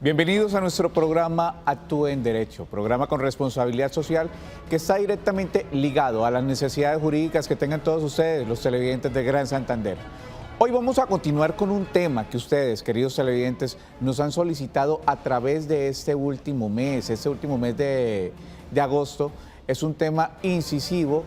Bienvenidos a nuestro programa Actúe en Derecho, programa con responsabilidad social que está directamente ligado a las necesidades jurídicas que tengan todos ustedes, los televidentes de Gran Santander. Hoy vamos a continuar con un tema que ustedes, queridos televidentes, nos han solicitado a través de este último mes de agosto. Es un tema incisivo,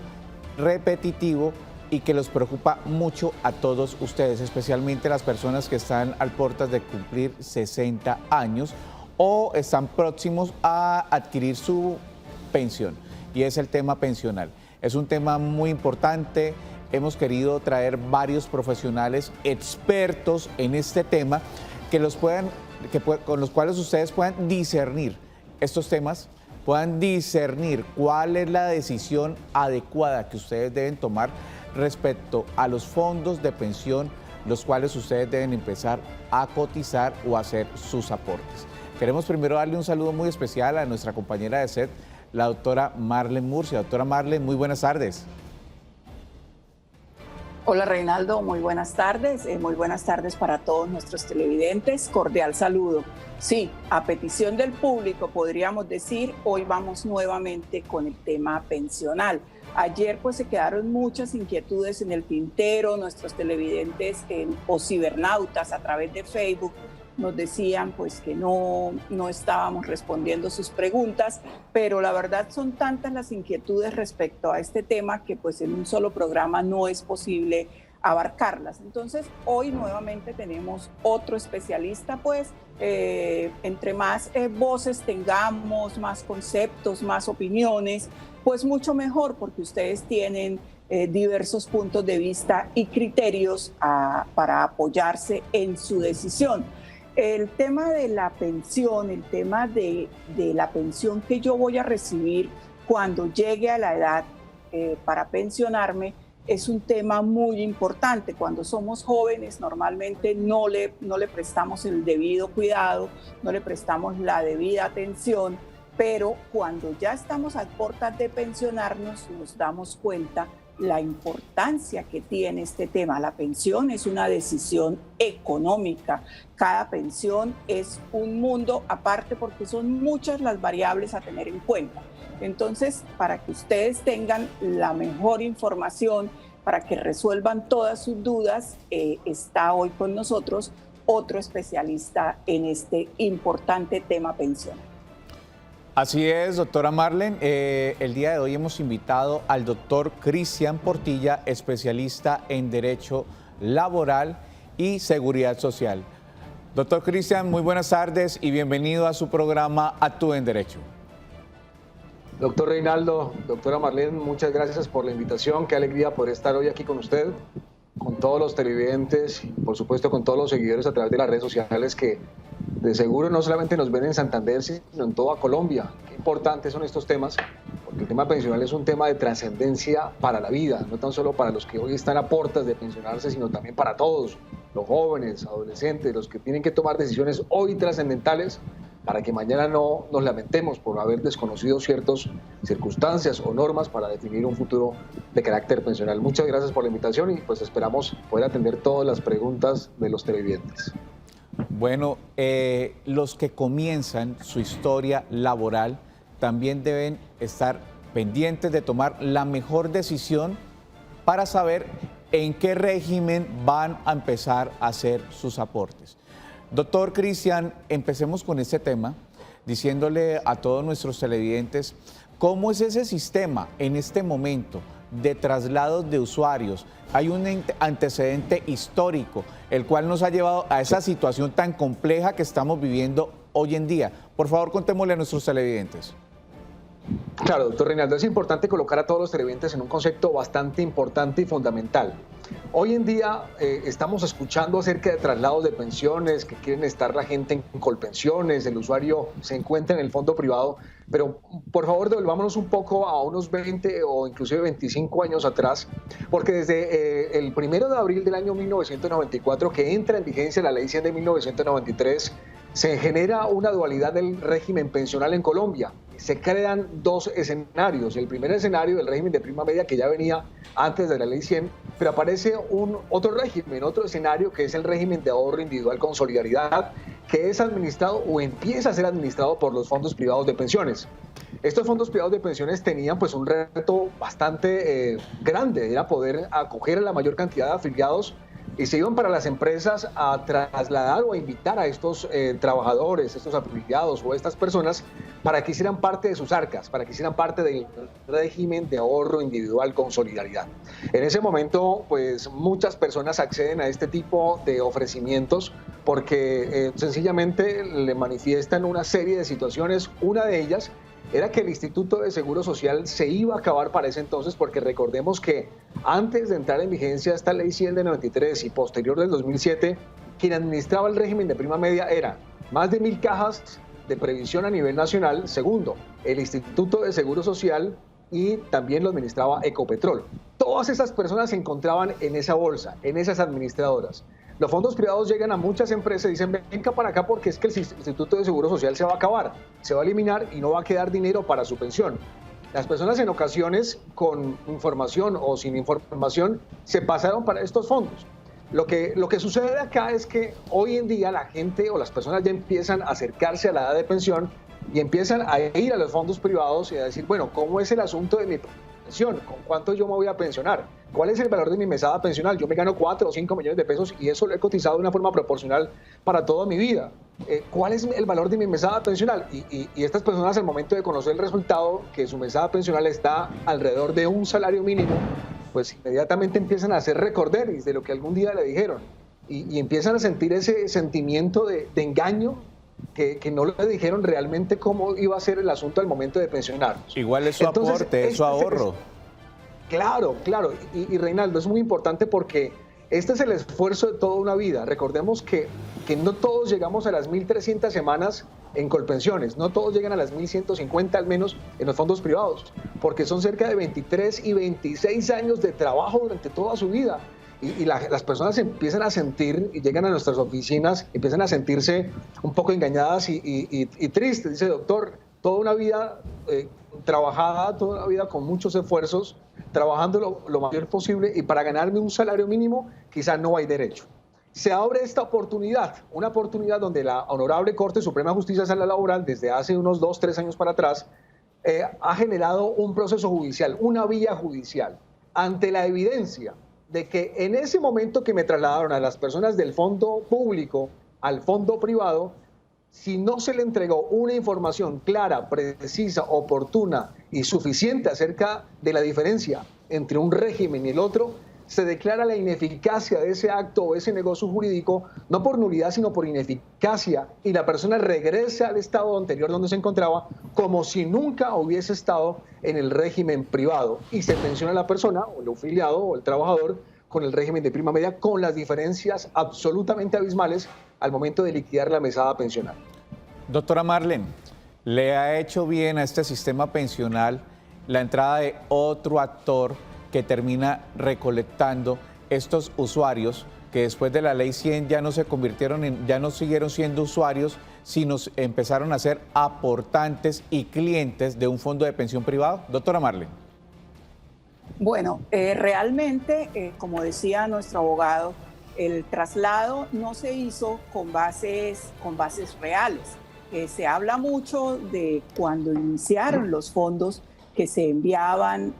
repetitivo y que los preocupa mucho a todos ustedes, especialmente las personas que están al portas de cumplir 60 años o están próximos a adquirir su pensión, y es el tema pensional. Es un tema muy importante. Hemos querido traer varios profesionales expertos en este tema con los cuales ustedes puedan discernir estos temas, puedan discernir cuál es la decisión adecuada que ustedes deben tomar respecto a los fondos de pensión, los cuales ustedes deben empezar a cotizar o hacer sus aportes. Queremos primero darle un saludo muy especial a nuestra compañera de SED, la doctora Marlen Murcia. Doctora Marlen, muy buenas tardes. Hola Reinaldo, muy buenas tardes para todos nuestros televidentes, cordial saludo. Sí, a petición del público podríamos decir, hoy vamos nuevamente con el tema pensional. Ayer pues se quedaron muchas inquietudes en el tintero, nuestros televidentes o cibernautas a través de Facebook nos decían pues que no estábamos respondiendo sus preguntas, pero la verdad son tantas las inquietudes respecto a este tema que pues en un solo programa no es posible abarcarlas. Entonces hoy nuevamente tenemos otro especialista, pues entre más voces tengamos, más conceptos, más opiniones, pues mucho mejor, porque ustedes tienen diversos puntos de vista y criterios para apoyarse en su decisión. El tema de la pensión, el tema de la pensión que yo voy a recibir cuando llegue a la edad para pensionarme, es un tema muy importante. Cuando somos jóvenes normalmente no le prestamos el debido cuidado, no le prestamos la debida atención, pero cuando ya estamos a puertas de pensionarnos nos damos cuenta la importancia que tiene este tema. La pensión es una decisión económica. Cada pensión es un mundo aparte porque son muchas las variables a tener en cuenta. Entonces, para que ustedes tengan la mejor información, para que resuelvan todas sus dudas, está hoy con nosotros otro especialista en este importante tema pensional. Así es, doctora Marlen. El día de hoy hemos invitado al doctor Cristian Portilla, especialista en Derecho Laboral y Seguridad Social. Doctor Cristian, muy buenas tardes y bienvenido a su programa Actúe en Derecho. Doctor Reinaldo, doctora Marlen, muchas gracias por la invitación. Qué alegría poder estar hoy aquí con usted, con todos los televidentes y por supuesto con todos los seguidores a través de las redes sociales que de seguro no solamente nos ven en Santander, sino en toda Colombia. Qué importantes son estos temas, porque el tema pensional es un tema de trascendencia para la vida, no tan solo para los que hoy están a puertas de pensionarse, sino también para todos, los jóvenes, adolescentes, los que tienen que tomar decisiones hoy trascendentales para que mañana no nos lamentemos por haber desconocido ciertas circunstancias o normas para definir un futuro de carácter pensional. Muchas gracias por la invitación y pues esperamos poder atender todas las preguntas de los televidentes. Bueno, los que comienzan su historia laboral también deben estar pendientes de tomar la mejor decisión para saber en qué régimen van a empezar a hacer sus aportes. Doctor Cristian, empecemos con este tema, diciéndole a todos nuestros televidentes cómo es ese sistema en este momento de traslados de usuarios. Hay un antecedente histórico, el cual nos ha llevado a esa situación tan compleja que estamos viviendo hoy en día. Por favor, contémosle a nuestros televidentes. Claro, doctor Reinaldo, es importante colocar a todos los televidentes en un concepto bastante importante y fundamental. Hoy en día estamos escuchando acerca de traslados de pensiones, que quieren estar la gente en Colpensiones, el usuario se encuentra en el fondo privado, pero por favor devolvámonos un poco a unos 20 o inclusive 25 años atrás, porque desde el 1 de abril del año 1994, que entra en vigencia la Ley 100 de 1993, se genera una dualidad del régimen pensional en Colombia. Se crean dos escenarios. El primer escenario del régimen de prima media, que ya venía antes de la Ley 100, pero aparece otro régimen, otro escenario, que es el régimen de ahorro individual con solidaridad, que es administrado o empieza a ser administrado por los fondos privados de pensiones. Estos fondos privados de pensiones tenían pues un reto bastante grande, era poder acoger a la mayor cantidad de afiliados, y se iban para las empresas a trasladar o a invitar a estos trabajadores, estos afiliados o estas personas para que hicieran parte de sus arcas, para que hicieran parte del régimen de ahorro individual con solidaridad. En ese momento, pues muchas personas acceden a este tipo de ofrecimientos porque sencillamente le manifiestan una serie de situaciones. Una de ellas era que el Instituto de Seguro Social se iba a acabar para ese entonces, porque recordemos que antes de entrar en vigencia esta ley 100 de 93 y posterior del 2007, quien administraba el régimen de prima media era más de 1.000 cajas de previsión a nivel nacional. Segundo, el Instituto de Seguro Social, y también lo administraba Ecopetrol. Todas esas personas se encontraban en esa bolsa, en esas administradoras. Los fondos privados llegan a muchas empresas y dicen, venga para acá porque es que el Instituto de Seguro Social se va a acabar, se va a eliminar y no va a quedar dinero para su pensión. Las personas en ocasiones con información o sin información se pasaron para estos fondos. Lo que sucede acá es que hoy en día la gente o las personas ya empiezan a acercarse a la edad de pensión y empiezan a ir a los fondos privados y a decir, bueno, ¿cómo es el asunto de mi pensión? ¿Con cuánto yo me voy a pensionar? ¿Cuál es el valor de mi mesada pensional? Yo me gano 4 o 5 millones de pesos y eso lo he cotizado de una forma proporcional para toda mi vida. ¿Cuál es el valor de mi mesada pensional? Y estas personas, al momento de conocer el resultado, que su mesada pensional está alrededor de un salario mínimo, pues inmediatamente empiezan a hacer recorderis de lo que algún día le dijeron y empiezan a sentir ese sentimiento de engaño, que no le dijeron realmente cómo iba a ser el asunto al momento de pensionarnos. Igual es su aporte, es su ahorro. Claro. Y Reinaldo, es muy importante porque este es el esfuerzo de toda una vida. Recordemos que no todos llegamos a las 1.300 semanas en Colpensiones, no todos llegan a las 1.150 al menos en los fondos privados, porque son cerca de 23 y 26 años de trabajo durante toda su vida. Y las personas empiezan a sentir, y llegan a nuestras oficinas, empiezan a sentirse un poco engañadas y tristes. Dice, doctor, toda una vida trabajada, toda una vida con muchos esfuerzos, trabajando lo mayor posible, y para ganarme un salario mínimo quizá no hay derecho. Se abre esta oportunidad, una oportunidad donde la Honorable Corte Suprema de Justicia Sala Laboral, desde hace unos 2 o 3 años para atrás, ha generado un proceso judicial, una vía judicial, ante la evidencia de que en ese momento que me trasladaron a las personas del fondo público al fondo privado, si no se le entregó una información clara, precisa, oportuna y suficiente acerca de la diferencia entre un régimen y el otro, se declara la ineficacia de ese acto o ese negocio jurídico, no por nulidad, sino por ineficacia, y la persona regresa al estado anterior donde se encontraba como si nunca hubiese estado en el régimen privado, y se pensiona a la persona, o el afiliado o el trabajador, con el régimen de prima media, con las diferencias absolutamente abismales al momento de liquidar la mesada pensional. Doctora Marlene, ¿le ha hecho bien a este sistema pensional la entrada de otro actor que termina recolectando estos usuarios que después de la ley 100 ya no se convirtieron ya no siguieron siendo usuarios, sino empezaron a ser aportantes y clientes de un fondo de pensión privado? Doctora Marlene. Bueno, realmente, como decía nuestro abogado, el traslado no se hizo con bases reales. Se habla mucho de cuando iniciaron los fondos que se enviaban,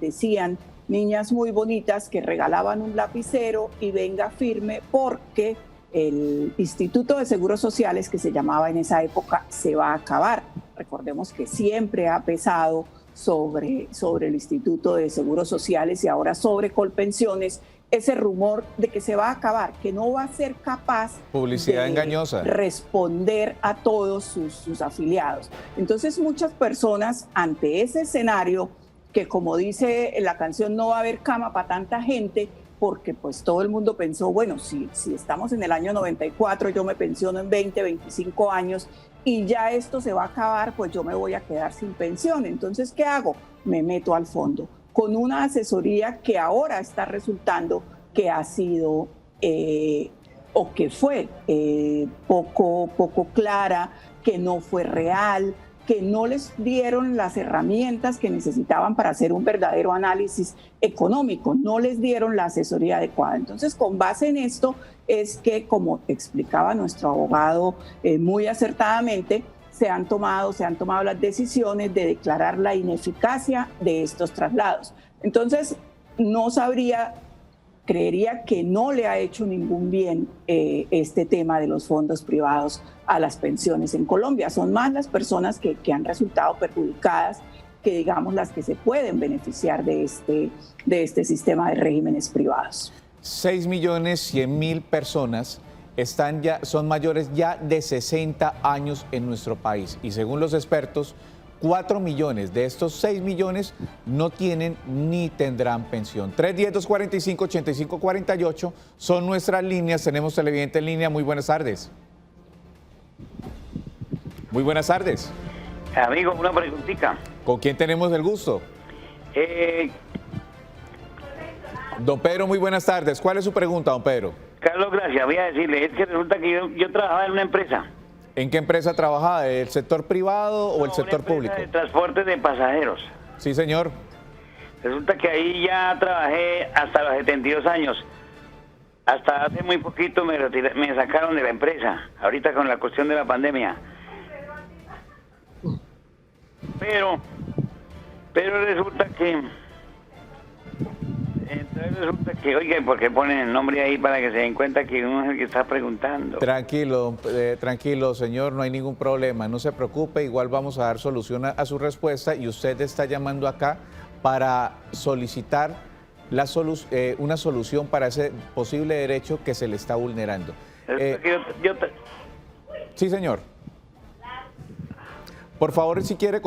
decían, niñas muy bonitas que regalaban un lapicero y venga firme porque el Instituto de Seguros Sociales, que se llamaba en esa época, se va a acabar. Recordemos que siempre ha pesado sobre el Instituto de Seguros Sociales y ahora sobre Colpensiones ese rumor de que se va a acabar, que no va a ser capaz de engañosa responder a todos sus afiliados. Entonces muchas personas ante ese escenario, que como dice la canción, no va a haber cama para tanta gente, porque pues todo el mundo pensó, bueno, si estamos en el año 94, yo me pensiono en 20, 25 años y ya esto se va a acabar, pues yo me voy a quedar sin pensión. Entonces, ¿qué hago? Me meto al fondo con una asesoría que ahora está resultando que ha sido o que fue poco clara, que no fue real, que no les dieron las herramientas que necesitaban para hacer un verdadero análisis económico, no les dieron la asesoría adecuada. Entonces, con base en esto es que, como explicaba nuestro abogado muy acertadamente, se han tomado las decisiones de declarar la ineficacia de estos traslados. Entonces, no sabría, creería que no le ha hecho ningún bien este tema de los fondos privados a las pensiones en Colombia. Son más las personas que han resultado perjudicadas que, digamos, las que se pueden beneficiar de este sistema de regímenes privados. 6.100.000 personas son mayores ya de 60 años en nuestro país y según los expertos, 4 millones de estos 6 millones no tienen ni tendrán pensión. 310-245-8548 son nuestras líneas. Tenemos televidente en línea. Muy buenas tardes. Muy buenas tardes. Amigo, una preguntita. ¿Con quién tenemos el gusto? Don Pedro, muy buenas tardes. ¿Cuál es su pregunta, don Pedro? Carlos, gracias. Voy a decirle, es que resulta que yo trabajaba en una empresa. ¿En qué empresa trabajaba? ¿El sector privado o el sector público? De transporte de pasajeros. Sí, señor. Resulta que ahí ya trabajé hasta los 72 años. Hasta hace muy poquito me sacaron de la empresa, ahorita con la cuestión de la pandemia. Pero resulta que, oiga, ¿por qué ponen el nombre ahí para que se den cuenta que uno es el que está preguntando? Tranquilo, señor, no hay ningún problema, no se preocupe, igual vamos a dar solución a su respuesta y usted está llamando acá para solicitar una solución para ese posible derecho que se le está vulnerando. Sí, señor. Por favor, si quiere,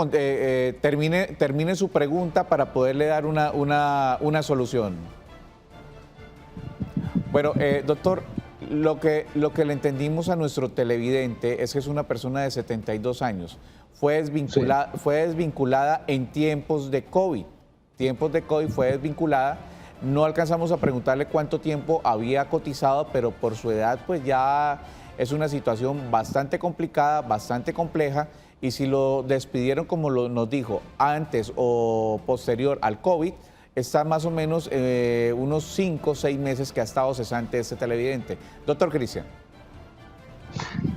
termine su pregunta para poderle dar una solución. Bueno, doctor, lo que le entendimos a nuestro televidente es que es una persona de 72 años. Fue desvinculada en tiempos de COVID. Fue desvinculada. No alcanzamos a preguntarle cuánto tiempo había cotizado, pero por su edad, pues ya es una situación bastante complicada, bastante compleja. Y si lo despidieron, como nos dijo, antes o posterior al COVID, está más o menos unos 5 o 6 meses que ha estado cesante este televidente. Doctor Cristian.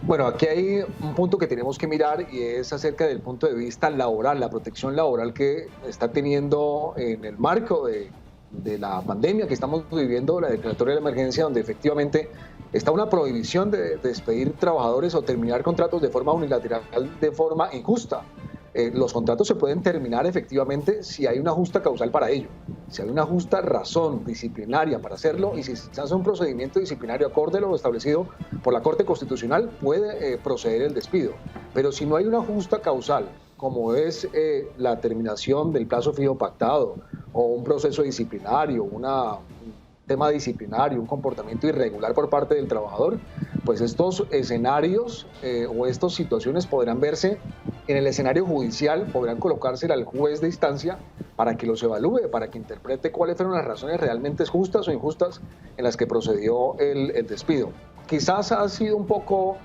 Bueno, aquí hay un punto que tenemos que mirar y es acerca del punto de vista laboral, la protección laboral que está teniendo en el marco de la pandemia que estamos viviendo, la declaratoria de la emergencia, donde efectivamente está una prohibición de despedir trabajadores o terminar contratos de forma unilateral, de forma injusta. Los contratos se pueden terminar efectivamente si hay una justa causal para ello, si hay una justa razón disciplinaria para hacerlo y si se hace un procedimiento disciplinario acorde a lo establecido por la Corte Constitucional, puede proceder el despido. Pero si no hay una justa causal, como es la terminación del plazo fijo pactado o un proceso disciplinario, un tema disciplinario, un comportamiento irregular por parte del trabajador, pues estos escenarios o estas situaciones podrán verse en el escenario judicial, podrán colocarse al juez de instancia para que los evalúe, para que interprete cuáles fueron las razones realmente justas o injustas en las que procedió el despido. Quizás ha sido un poco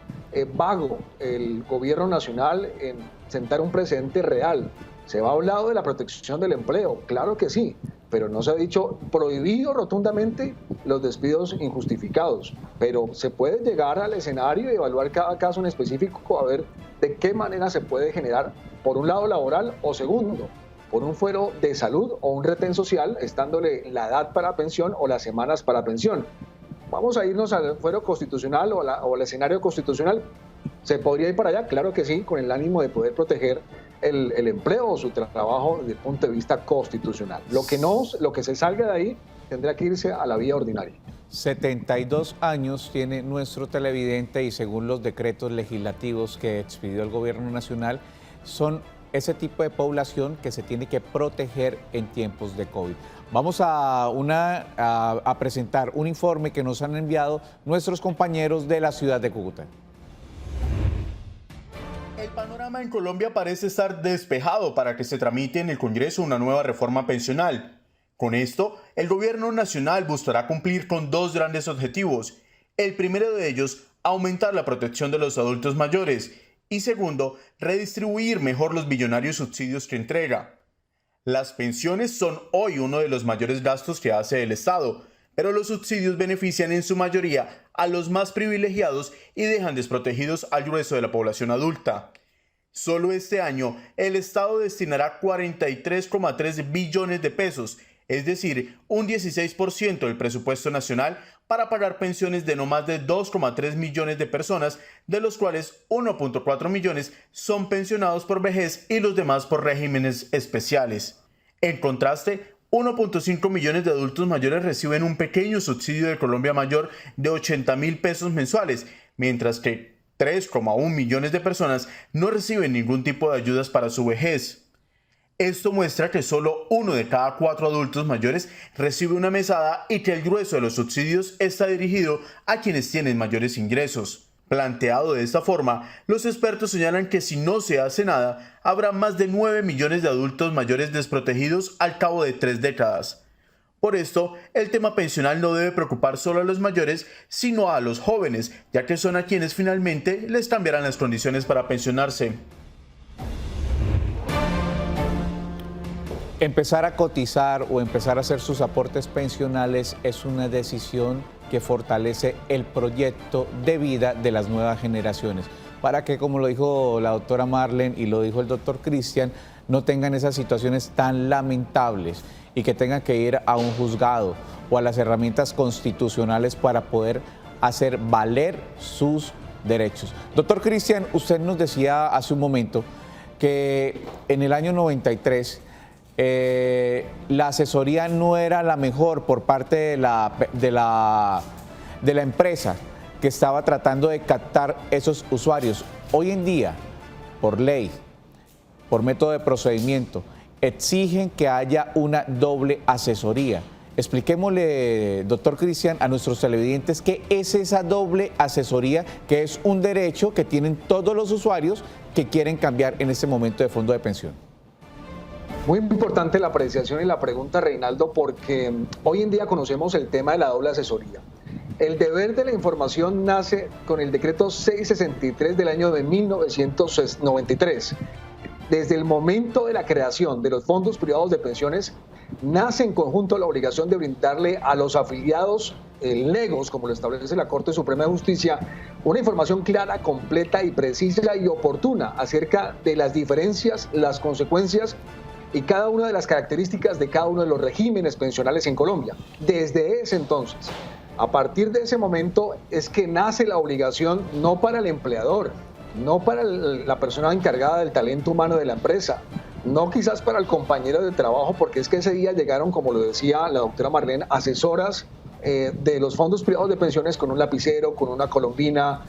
vago el gobierno nacional en sentar un precedente real. Se ha hablado de la protección del empleo, claro que sí, pero no se ha dicho prohibido rotundamente los despidos injustificados. Pero se puede llegar al escenario y evaluar cada caso en específico a ver de qué manera se puede generar, por un lado laboral o segundo, por un fuero de salud o un retén social, estándole la edad para pensión o las semanas para pensión. ¿Vamos a irnos al fuero constitucional o al escenario constitucional? ¿Se podría ir para allá? Claro que sí, con el ánimo de poder proteger el empleo o su trabajo desde el punto de vista constitucional. Lo que se salga de ahí tendrá que irse a la vía ordinaria. 72 años tiene nuestro televidente y según los decretos legislativos que expidió el gobierno nacional, son ese tipo de población que se tiene que proteger en tiempos de COVID. Vamos a presentar un informe que nos han enviado nuestros compañeros de la ciudad de Cúcuta. El panorama en Colombia parece estar despejado para que se tramite en el Congreso una nueva reforma pensional. Con esto, el gobierno nacional buscará cumplir con 2 grandes objetivos. El primero de ellos, aumentar la protección de los adultos mayores Y segundo, redistribuir mejor los billonarios subsidios que entrega. Las pensiones son hoy uno de los mayores gastos que hace el Estado, pero los subsidios benefician en su mayoría a los más privilegiados y dejan desprotegidos al grueso de la población adulta. Solo este año, el Estado destinará 43,3 billones de pesos, es decir, un 16% del presupuesto nacional, para pagar pensiones de no más de 2,3 millones de personas, de los cuales 1,4 millones son pensionados por vejez y los demás por regímenes especiales. En contraste, 1,5 millones de adultos mayores reciben un pequeño subsidio de Colombia Mayor de 80.000 pesos mensuales, mientras que 3,1 millones de personas no reciben ningún tipo de ayudas para su vejez. Esto muestra que solo 1 de cada 4 adultos mayores recibe una mesada y que el grueso de los subsidios está dirigido a quienes tienen mayores ingresos. Planteado de esta forma, los expertos señalan que si no se hace nada, habrá más de 9 millones de adultos mayores desprotegidos al cabo de 3 décadas. Por esto, el tema pensional no debe preocupar solo a los mayores, sino a los jóvenes, ya que son a quienes finalmente les cambiarán las condiciones para pensionarse. Empezar a cotizar o empezar a hacer sus aportes pensionales es una decisión que fortalece el proyecto de vida de las nuevas generaciones, para que, como lo dijo la doctora Marlene y lo dijo el doctor Cristian, no tengan esas situaciones tan lamentables y que tengan que ir a un juzgado o a las herramientas constitucionales para poder hacer valer sus derechos. Doctor Cristian, usted nos decía hace un momento que en el año 93 la asesoría no era la mejor por parte de la empresa que estaba tratando de captar esos usuarios. Hoy en día, por ley, por método de procedimiento, exigen que haya una doble asesoría. Expliquémosle, doctor Cristian, a nuestros televidentes qué es esa doble asesoría, que es un derecho que tienen todos los usuarios que quieren cambiar en este momento de fondo de pensión. Muy importante la apreciación y la pregunta, Reinaldo, porque hoy en día conocemos el tema de la doble asesoría. El deber de la información nace con el decreto 663 del año de 1993. Desde el momento de la creación de los fondos privados de pensiones, nace en conjunto la obligación de brindarle a los afiliados legos, como lo establece la Corte Suprema de Justicia, una información clara, completa y precisa y oportuna acerca de las diferencias, las consecuencias y cada una de las características de cada uno de los regímenes pensionales en Colombia. Desde ese entonces, a partir de ese momento, es que nace la obligación no para el empleador, no para la persona encargada del talento humano de la empresa, no quizás para el compañero de trabajo, porque es que ese día llegaron, como lo decía la doctora Marlene, asesoras de los fondos privados de pensiones con un lapicero, con una colombina,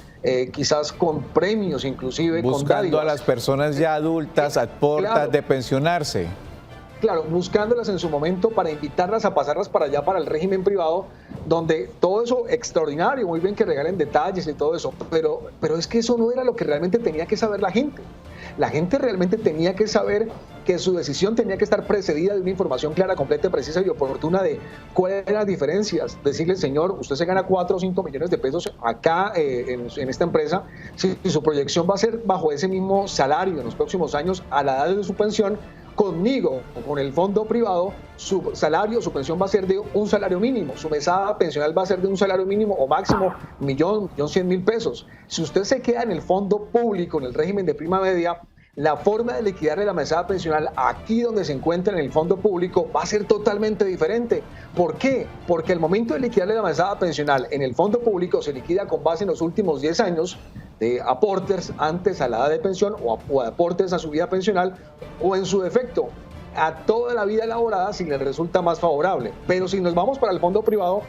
quizás con premios inclusive. Buscando a las personas ya adultas a puertas claro, de pensionarse. Claro, buscándolas en su momento para invitarlas a pasarlas para allá, para el régimen privado, donde todo eso extraordinario, muy bien que regalen detalles y todo eso, pero es que eso no era lo que realmente tenía que saber la gente. La gente realmente tenía que saber que su decisión tenía que estar precedida de una información clara, completa, precisa y oportuna de cuáles eran las diferencias. Decirle, señor, usted se gana 4 o 5 millones de pesos acá en esta empresa, si su proyección va a ser bajo ese mismo salario en los próximos años a la edad de su pensión, conmigo o con el fondo privado, su salario, su pensión va a ser de un salario mínimo, su mesada pensional va a ser de un salario mínimo o máximo 1.100.000 pesos. Si usted se queda en el fondo público, en el régimen de prima media, la forma de liquidarle la mesada pensional aquí donde se encuentra en el fondo público va a ser totalmente diferente. ¿Por qué? Porque el momento de liquidarle la mesada pensional en el fondo público se liquida con base en los últimos 10 años de aportes antes a la edad de pensión o aportes a su vida pensional, o en su defecto a toda la vida elaborada si le resulta más favorable. Pero si nos vamos para el fondo privado,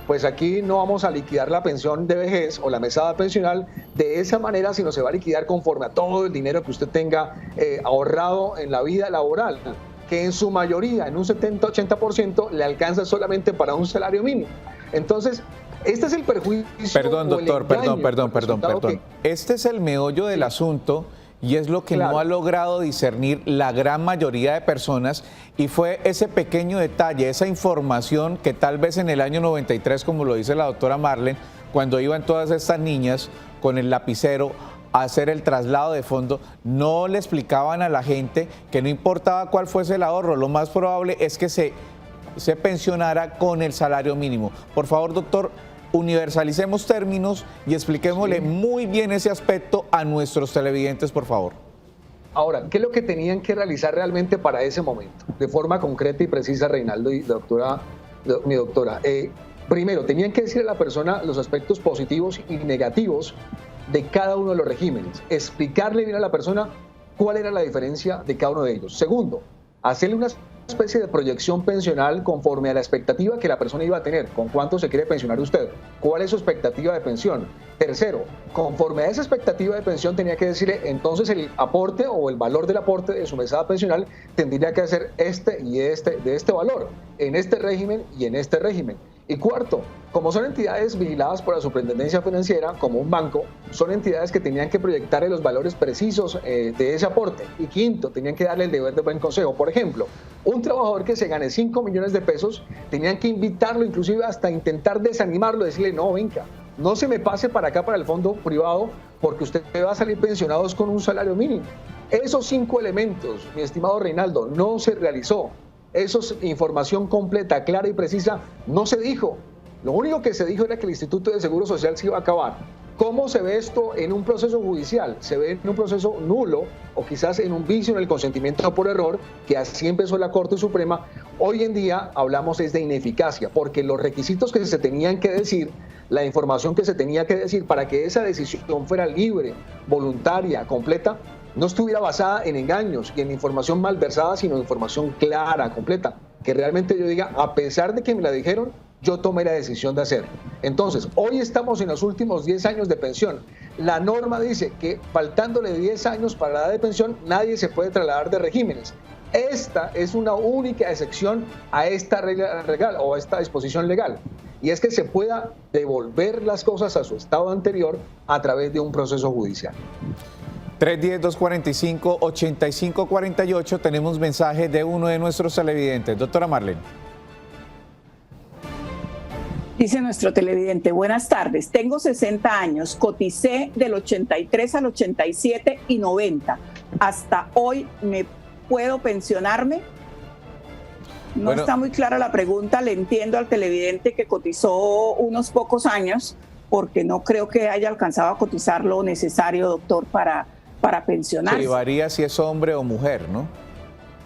pues aquí no vamos a liquidar la pensión de vejez o la mesada pensional de esa manera, sino se va a liquidar conforme a todo el dinero que usted tenga ahorrado en la vida laboral, que en su mayoría, en un 70-80%, le alcanza solamente para un salario mínimo. Entonces, este es el perjuicio. Perdón, doctor, perdón. Este es el meollo del asunto y es lo que no ha logrado discernir la gran mayoría de personas, y fue ese pequeño detalle, esa información que tal vez en el año 93, como lo dice la doctora Marlene, cuando iban todas estas niñas con el lapicero a hacer el traslado de fondo, no le explicaban a la gente que no importaba cuál fuese el ahorro, lo más probable es que se pensionara con el salario mínimo. Por favor, doctor, universalicemos términos y expliquémosle muy bien ese aspecto a nuestros televidentes, por favor. Ahora, ¿qué es lo que tenían que realizar realmente para ese momento? De forma concreta y precisa, Reinaldo y mi doctora. Primero, tenían que decirle a la persona los aspectos positivos y negativos de cada uno de los regímenes. Explicarle bien a la persona cuál era la diferencia de cada uno de ellos. Segundo, hacerle una especie de proyección pensional conforme a la expectativa que la persona iba a tener. ¿Con cuánto se quiere pensionar usted? ¿Cuál es su expectativa de pensión? Tercero, conforme a esa expectativa de pensión tenía que decirle entonces el aporte o el valor del aporte de su mesada pensional tendría que ser de este valor, en este régimen y en este régimen. Y cuarto, como son entidades vigiladas por la Superintendencia Financiera, como un banco, son entidades que tenían que proyectarle los valores precisos de ese aporte. Y quinto, tenían que darle el deber de buen consejo. Por ejemplo, un trabajador que se gane 5 millones de pesos, tenían que invitarlo, inclusive hasta intentar desanimarlo, decirle, no, venga, no se me pase para acá, para el fondo privado, porque usted va a salir pensionado con un salario mínimo. Esos 5 elementos, mi estimado Reinaldo, no se realizó. Esa información completa, clara y precisa no se dijo. Lo único que se dijo era que el Instituto de Seguro Social se iba a acabar. ¿Cómo se ve esto en un proceso judicial? Se ve en un proceso nulo o quizás en un vicio en el consentimiento por error, que así empezó la Corte Suprema. Hoy en día hablamos es de ineficacia, porque los requisitos que se tenían que decir, la información que se tenía que decir para que esa decisión fuera libre, voluntaria, completa, no estuviera basada en engaños y en información malversada, sino en información clara, completa, que realmente yo diga, a pesar de que me la dijeron, yo tomé la decisión de hacer. Entonces, hoy estamos en los últimos 10 años de pensión. La norma dice que faltándole 10 años para la edad de pensión, nadie se puede trasladar de regímenes. Esta es una única excepción a esta regla legal o a esta disposición legal. Y es que se pueda devolver las cosas a su estado anterior a través de un proceso judicial. 310-245-8548, tenemos mensaje de uno de nuestros televidentes. Doctora Marlene. Dice nuestro televidente, buenas tardes, tengo 60 años, coticé del 83 al 87 y 90. ¿Hasta hoy me puedo pensionarme? No está muy clara la pregunta, le entiendo al televidente que cotizó unos pocos años, porque no creo que haya alcanzado a cotizar lo necesario, doctor, para pensionarse. Sí, varía si es hombre o mujer, ¿no?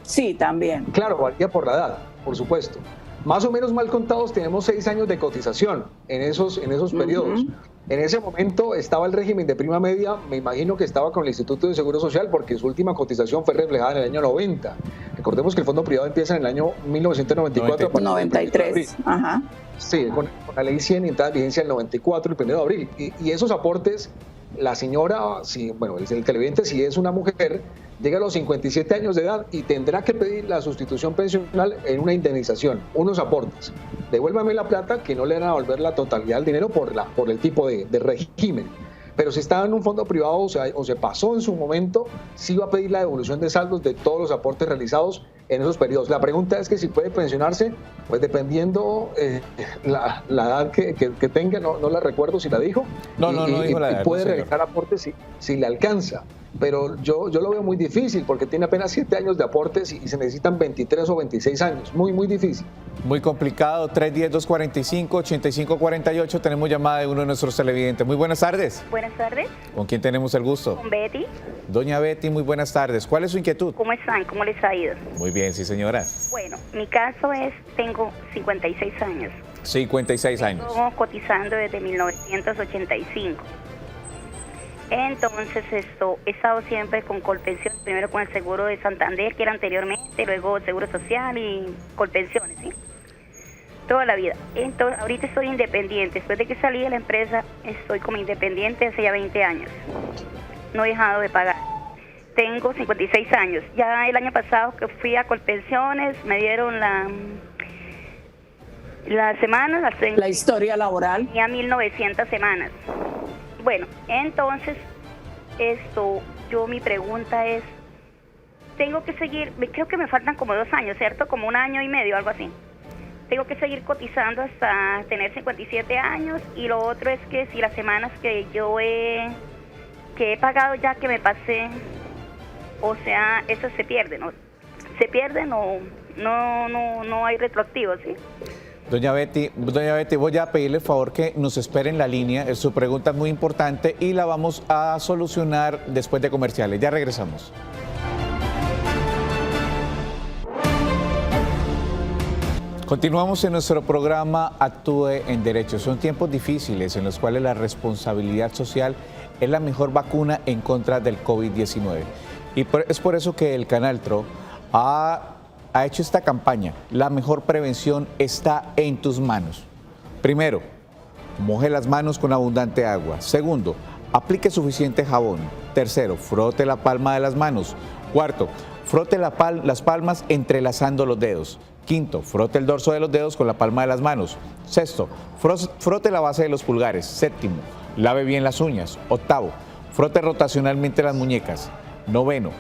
Sí, también. Claro, varía por la edad, por supuesto. Más o menos mal contados tenemos 6 años de cotización en esos periodos. En ese momento estaba el régimen de prima media, me imagino que estaba con el Instituto de Seguro Social porque su última cotización fue reflejada en el año 90. Recordemos que el fondo privado empieza en el año 1994. 93, ajá. Sí, con la ley 100 y entrada en vigencia el 94, el 1 de abril. Y esos aportes, la señora, el televidente, si es una mujer, llega a los 57 años de edad y tendrá que pedir la sustitución pensional en una indemnización, unos aportes. Devuélvame la plata, que no le van a devolver la totalidad del dinero por el tipo de régimen. Pero si estaba en un fondo privado o se pasó en su momento, sí va a pedir la devolución de saldos de todos los aportes realizados en esos periodos. La pregunta es que si puede pensionarse, pues dependiendo la edad que tenga, no la recuerdo si la dijo. No dijo la edad. Y puede realizar aportes si le alcanza. Pero yo lo veo muy difícil porque tiene apenas 7 años de aportes y se necesitan 23 o 26 años. Muy, muy difícil. Muy complicado. 310-245-8548. Tenemos llamada de uno de nuestros televidentes. Muy buenas tardes. Buenas tardes. ¿Con quién tenemos el gusto? Con Betty. Doña Betty, muy buenas tardes. ¿Cuál es su inquietud? ¿Cómo están? ¿Cómo les ha ido? Muy bien, sí señora. Bueno, mi caso es, tengo 56 años. 56 años. Estoy cotizando desde 1985. Entonces he estado siempre con Colpensiones, primero con el seguro de Santander, que era anteriormente, luego Seguro Social y Colpensiones, ¿sí? Toda la vida. Entonces, ahorita estoy independiente. Después de que salí de la empresa, estoy como independiente hace ya 20 años. No he dejado de pagar. Tengo 56 años. Ya el año pasado que fui a Colpensiones, me dieron la semana, la historia laboral. Tenía 1900 semanas. Bueno, entonces, mi pregunta es, tengo que seguir, creo que me faltan como 2 años, ¿cierto? Como 1 año y medio, algo así. Tengo que seguir cotizando hasta tener 57 años y lo otro es que si las semanas que yo he que he pagado ya que me pasé, o sea, eso se pierde, ¿no? Se pierde, no hay retroactivo, ¿sí? Doña Betty, voy a pedirle el favor que nos espere en la línea. Su pregunta es muy importante y la vamos a solucionar después de comerciales. Ya regresamos. Continuamos en nuestro programa Actúe en Derecho. Son tiempos difíciles en los cuales la responsabilidad social es la mejor vacuna en contra del COVID-19. Y es por eso que el Canal TRO ha hecho esta campaña. La mejor prevención está en tus manos. Primero, moje las manos con abundante agua. Segundo, aplique suficiente jabón. Tercero, frote la palma de las manos. Cuarto, frote las palmas entrelazando los dedos. Quinto, frote el dorso de los dedos con la palma de las manos. Sexto, frote la base de los pulgares. Séptimo, lave bien las uñas. Octavo, frote rotacionalmente las muñecas. Noveno,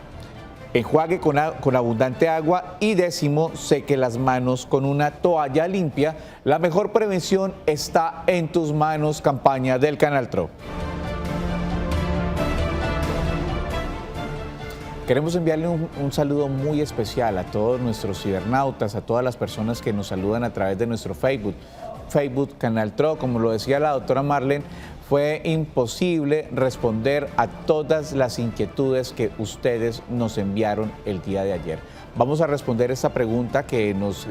enjuague con abundante agua. Y décimo, seque las manos con una toalla limpia. La mejor prevención está en tus manos, campaña del Canal TRO. Queremos enviarle un saludo muy especial a todos nuestros cibernautas, a todas las personas que nos saludan a través de nuestro Facebook Canal TRO. Como lo decía la doctora Marlene, fue imposible responder a todas las inquietudes que ustedes nos enviaron el día de ayer. Vamos a responder esta pregunta que nos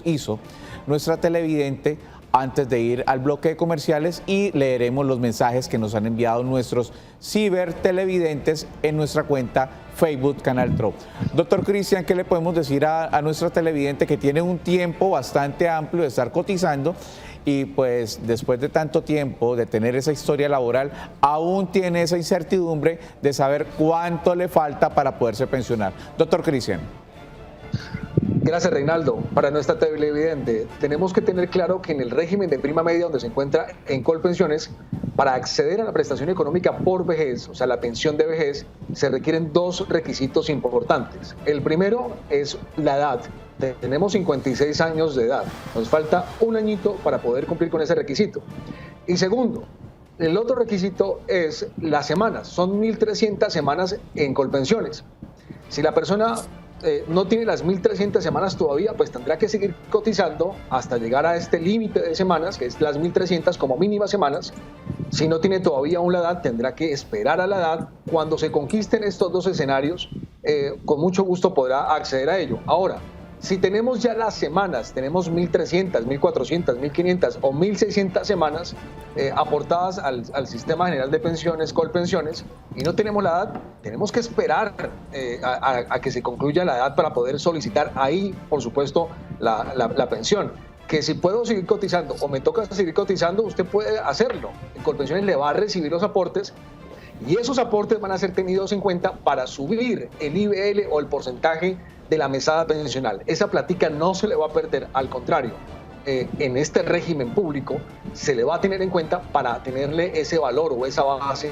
hizo nuestra televidente antes de ir al bloque de comerciales y leeremos los mensajes que nos han enviado nuestros cibertelevidentes en nuestra cuenta Facebook Canal TRO. Doctor Cristian, ¿qué le podemos decir a nuestra televidente que tiene un tiempo bastante amplio de estar cotizando y pues después de tanto tiempo de tener esa historia laboral aún tiene esa incertidumbre de saber cuánto le falta para poderse pensionar? Doctor Cristian. Gracias, Reinaldo. Para nuestra televidente, tenemos que tener claro que en el régimen de prima media donde se encuentra en Colpensiones, para acceder a la prestación económica por vejez, o sea, la pensión de vejez, se requieren dos requisitos importantes. El primero es la edad. Tenemos 56 años de edad. Nos falta un añito para poder cumplir con ese requisito. Y segundo, el otro requisito es las semanas. Son 1.300 semanas en Colpensiones. Si la persona no tiene las 1.300 semanas todavía, pues tendrá que seguir cotizando hasta llegar a este límite de semanas, que es las 1.300 como mínimas semanas. Si no tiene todavía aún la edad, tendrá que esperar a la edad. Cuando se conquisten estos dos escenarios, con mucho gusto podrá acceder a ello. Ahora, si tenemos ya las semanas, tenemos 1.300, 1.400, 1.500 o 1.600 semanas aportadas al Sistema General de Pensiones, Colpensiones, y no tenemos la edad, tenemos que esperar a que se concluya la edad para poder solicitar ahí, por supuesto, la pensión. Que si puedo seguir cotizando o me toca seguir cotizando, usted puede hacerlo. En Colpensiones le va a recibir los aportes y esos aportes van a ser tenidos en cuenta para subir el IBL o el porcentaje de la mesada pensional. Esa plática no se le va a perder, al contrario, en este régimen público se le va a tener en cuenta para tenerle ese valor o esa base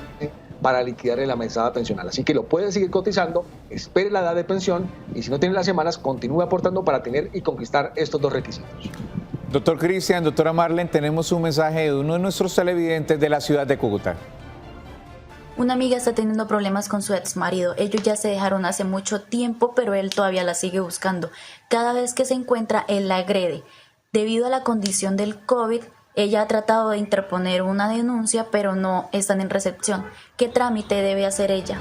para liquidarle la mesada pensional. Así que lo puede seguir cotizando, espere la edad de pensión y si no tiene las semanas, continúe aportando para tener y conquistar estos dos requisitos. Doctor Cristian, doctora Marlene, tenemos un mensaje de uno de nuestros televidentes de la ciudad de Cúcuta. Una amiga está teniendo problemas con su ex marido. Ellos ya se dejaron hace mucho tiempo, pero él todavía la sigue buscando. Cada vez que se encuentra, él la agrede. Debido a la condición del COVID, ella ha tratado de interponer una denuncia, pero no están en recepción. ¿Qué trámite debe hacer ella?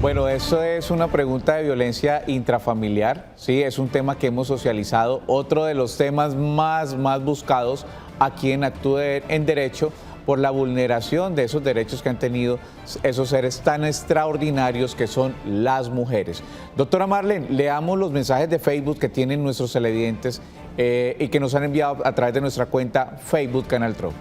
Bueno, eso es una pregunta de violencia intrafamiliar, sí, es un tema que hemos socializado. Otro de los temas más buscados aquí en Actúe en Derecho, por la vulneración de esos derechos que han tenido esos seres tan extraordinarios que son las mujeres. Doctora Marlene, leamos los mensajes de Facebook que tienen nuestros televidentes y que nos han enviado a través de nuestra cuenta Facebook Canal TRO.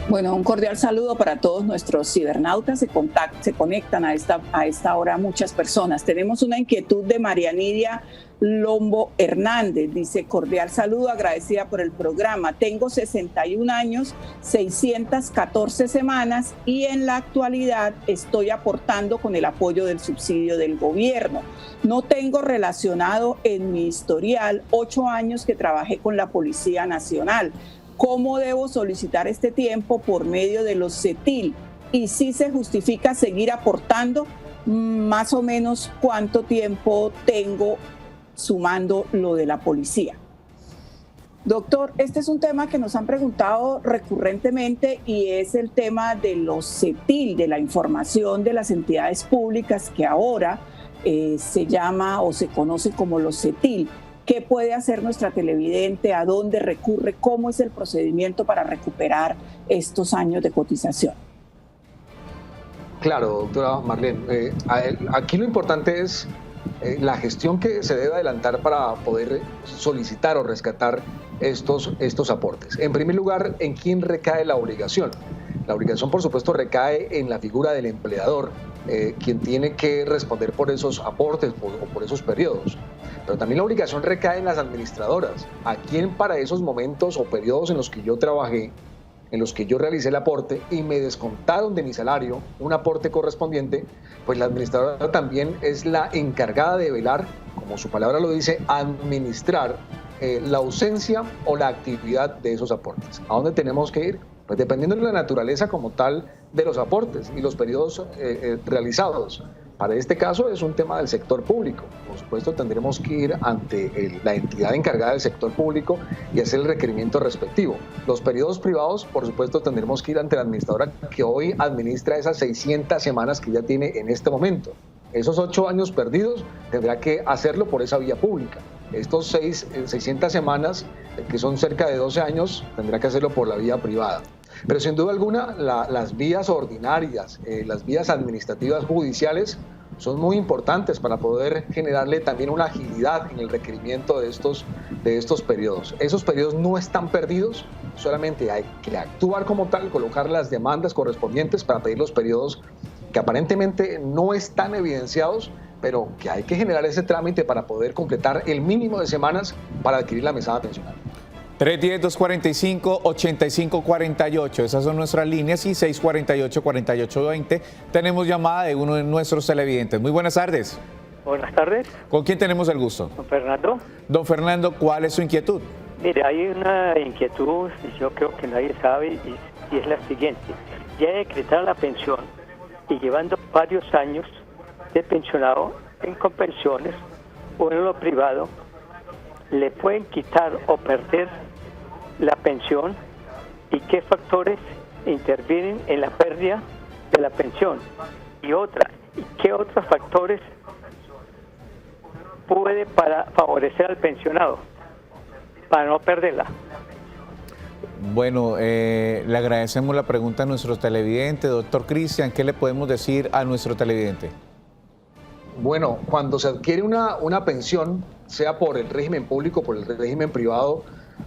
Bueno, un cordial saludo para todos nuestros cibernautas. Se conectan a esta hora muchas personas. Tenemos una inquietud de María Nidia Lombo Hernández. Dice: cordial saludo, agradecida por el programa. Tengo 61 años, 614 semanas y en la actualidad estoy aportando con el apoyo del subsidio del gobierno. No tengo relacionado en mi historial 8 años que trabajé con la Policía Nacional. ¿Cómo debo solicitar este tiempo por medio de los CETIL? y si se justifica seguir aportando, más o menos cuánto tiempo tengo sumando lo de la policía. Doctor, este es un tema que nos han preguntado recurrentemente y es el tema de los CETIL, de la información de las entidades públicas que ahora se llama o se conoce como los CETIL. ¿Qué puede hacer nuestra televidente? ¿A dónde recurre? ¿Cómo es el procedimiento para recuperar estos años de cotización? Claro, doctora Marlene. Aquí lo importante es la gestión que se debe adelantar para poder solicitar o rescatar estos aportes. En primer lugar, ¿en quién recae la obligación? La obligación, por supuesto, recae en la figura del empleador, quien tiene que responder por esos aportes o por esos periodos. Pero también la obligación recae en las administradoras, a quien para esos momentos o periodos en los que yo trabajé, en los que yo realicé el aporte y me descontaron de mi salario un aporte correspondiente, pues la administradora también es la encargada de velar, como su palabra lo dice, administrar la ausencia o la actividad de esos aportes. ¿A dónde tenemos que ir? Pues dependiendo de la naturaleza como tal de los aportes y los periodos realizados. Para este caso es un tema del sector público. Por supuesto, tendremos que ir ante la entidad encargada del sector público y hacer el requerimiento respectivo. Los periodos privados, por supuesto, tendremos que ir ante la administradora que hoy administra esas 600 semanas que ya tiene en este momento. Esos 8 años perdidos tendrá que hacerlo por esa vía pública. Estos 600 semanas, que son cerca de 12 años, tendrá que hacerlo por la vía privada. Pero sin duda alguna, las vías ordinarias, las vías administrativas judiciales son muy importantes para poder generarle también una agilidad en el requerimiento de estos periodos. Esos periodos no están perdidos, solamente hay que actuar como tal, colocar las demandas correspondientes para pedir los periodos que aparentemente no están evidenciados, pero que hay que generar ese trámite para poder completar el mínimo de semanas para adquirir la mesada pensional. 310-245-8548, esas son nuestras líneas, y 648-4820. Tenemos llamada de uno de nuestros televidentes. Muy buenas tardes. Buenas tardes. ¿Con quién tenemos el gusto? Don Fernando. Don Fernando, ¿cuál es su inquietud? Mire, hay una inquietud, yo creo que nadie sabe, y es la siguiente. Ya decretar la pensión y llevando varios años de pensionado en Colpensiones o en lo privado, le pueden quitar o perder la pensión, y qué factores intervienen en la pérdida de la pensión, y qué otros factores puede para favorecer al pensionado para no perderla. Bueno, le agradecemos la pregunta a nuestro televidente. Doctor Cristian, ¿qué le podemos decir a nuestro televidente? Bueno, cuando se adquiere una pensión, sea por el régimen público o por el régimen privado,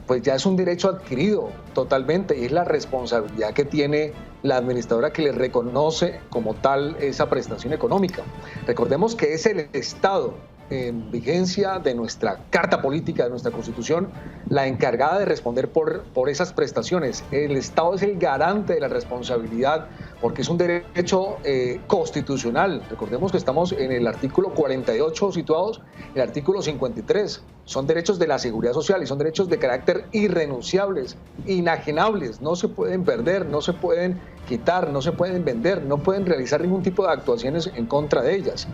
pues ya es un derecho adquirido totalmente, y es la responsabilidad que tiene la administradora que le reconoce como tal esa prestación económica. Recordemos que es el Estado, en vigencia de nuestra Carta Política, de nuestra Constitución, la encargada de responder por esas prestaciones. El Estado es el garante de la responsabilidad porque es un derecho constitucional. Recordemos que estamos en el artículo 48 situados, el artículo 53. Son derechos de la seguridad social y son derechos de carácter irrenunciables, inajenables. No se pueden perder, no se pueden quitar, no se pueden vender, no pueden realizar ningún tipo de actuaciones en contra de ellas.